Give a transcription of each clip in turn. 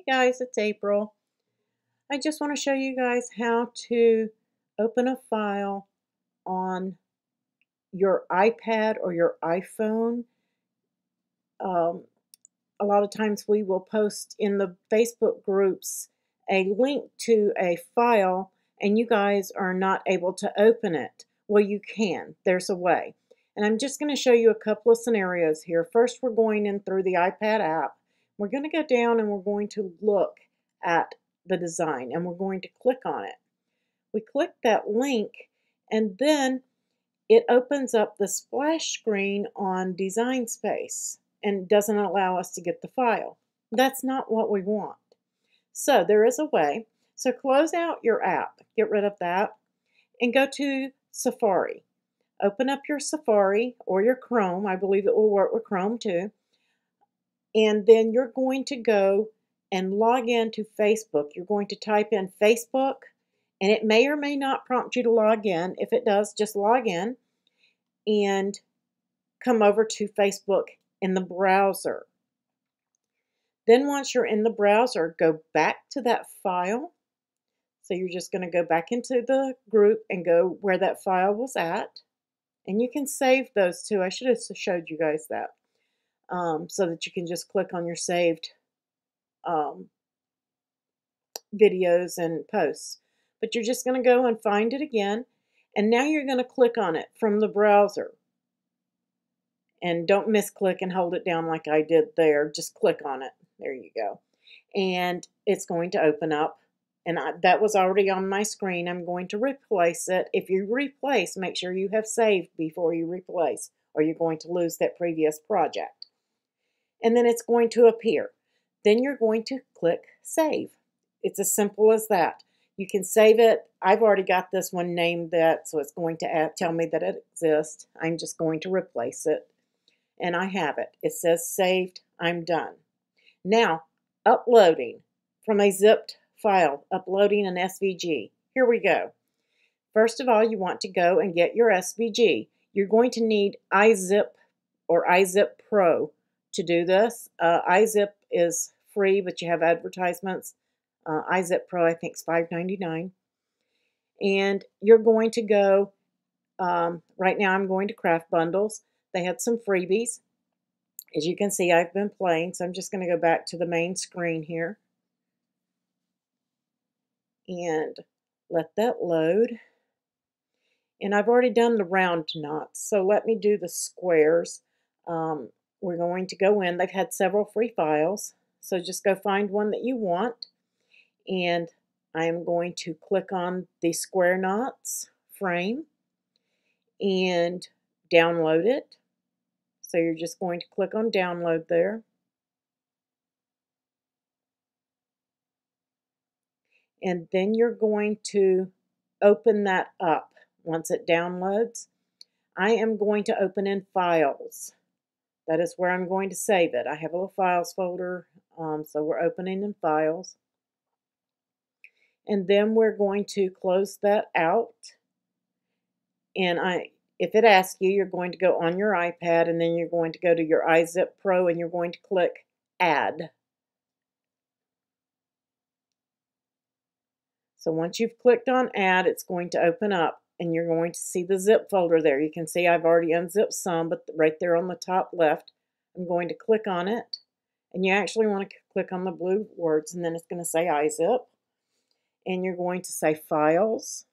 guys, it's April. I just want to show you guys how to open a file on your iPad or your iPhone. A lot of times we will post in the Facebook groups a link to a file and you guys are not able to open it. Well, you can. There's a way. And I'm just going to show you a couple of scenarios here. First, we're going in through the iPad app. We're going to go down and we're going to look at the design and we're going to click on it. We click that link and then it opens up the splash screen on Design Space and doesn't allow us to get the file. That's not what we want. So there is a way. So close out your app, get rid of that, and go to Safari. Open up your Safari or your Chrome. I believe it will work with Chrome too. And then you're going to go and log in to Facebook. You're going to type in Facebook, and it may or may not prompt you to log in. If it does, just log in and come over to Facebook in the browser. Then once you're in the browser, go back to that file. So you're just going to go back into the group and go where that file was at. And you can save those too. I should have showed you guys that. So that you can just click on your saved videos and posts. But you're just going to go and find it again. And now you're going to click on it from the browser. And don't misclick and hold it down like I did there. Just click on it. There you go. And it's going to open up. And that was already on my screen. I'm going to replace it. If you replace, make sure you have saved before you replace, or you're going to lose that previous project. And then it's going to appear. Then you're going to click Save. It's as simple as that. You can save it. I've already got this one named that, so it's going to tell me that it exists. I'm just going to replace it. And I have it. It says saved. I'm done. Now, uploading from a zipped file, uploading an SVG. Here we go. First of all, you want to go and get your SVG. You're going to need iZip or iZip Pro to do this. iZip is free, but you have advertisements. iZip Pro, I think, is $5.99. And you're going to go, right now I'm going to Craft Bundles. They had some freebies. As you can see, I've been playing, so I'm just going to go back to the main screen here. And let that load. And I've already done the round knots, so let me do the squares. We're going to go in. They've had several free files, so just go find one that you want. And I am going to click on the square knots frame and download it. So you're just going to click on download there. And then you're going to open that up once it downloads. I am going to open in Files. That is where I'm going to save it. I have a little Files folder, so we're opening in Files. And then we're going to close that out. And if it asks you, you're going to go on your iPad, and then you're going to go to your iZip Pro, and you're going to click Add. So once you've clicked on Add, it's going to open up, and you're going to see the zip folder there. You can see I've already unzipped some, but right there on the top left, I'm going to click on it. And you actually want to click on the blue words, and then it's going to say iZip. And you're going to say Files.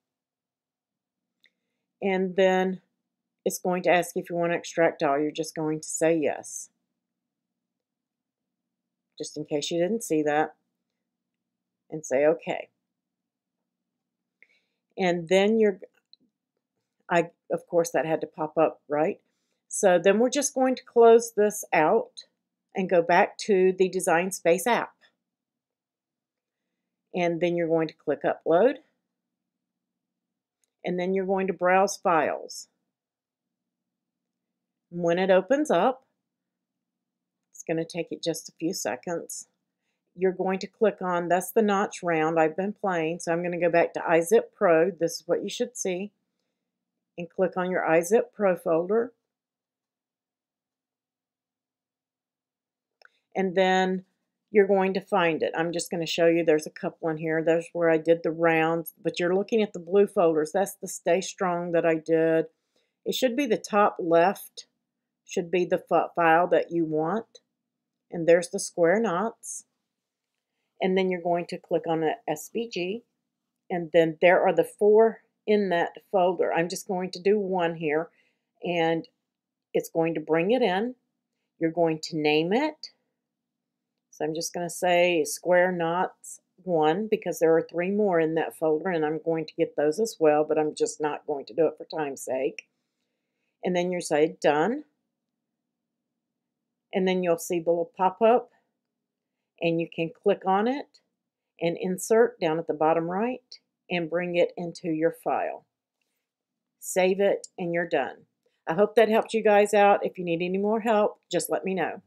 And then it's going to ask you if you want to extract all. You're just going to say yes. Just in case you didn't see that. And say OK. And then of course, that had to pop up, right? So then we're just going to close this out and go back to the Design Space app. And then you're going to click Upload. And then you're going to browse files. When it opens up, it's going to take it just a few seconds. You're going to click on, that's the notch round I've been playing, so I'm going to go back to iZip Pro. This is what you should see. And click on your iZip Pro folder. And then you're going to find it. I'm just going to show you. There's a couple in here. There's where I did the rounds, but you're looking at the blue folders. That's the Stay Strong that I did. It should be the top left, should be the file that you want. And there's the square knots. And then you're going to click on the SVG. And then there are the 4 in that folder. I'm just going to do one here. And it's going to bring it in. You're going to name it. So I'm just going to say Square Knots 1 because there are 3 more in that folder and I'm going to get those as well, but I'm just not going to do it for time's sake. And then you say Done. And then you'll see the little pop-up and you can click on it and insert down at the bottom right and bring it into your file. Save it and you're done. I hope that helped you guys out. If you need any more help, just let me know.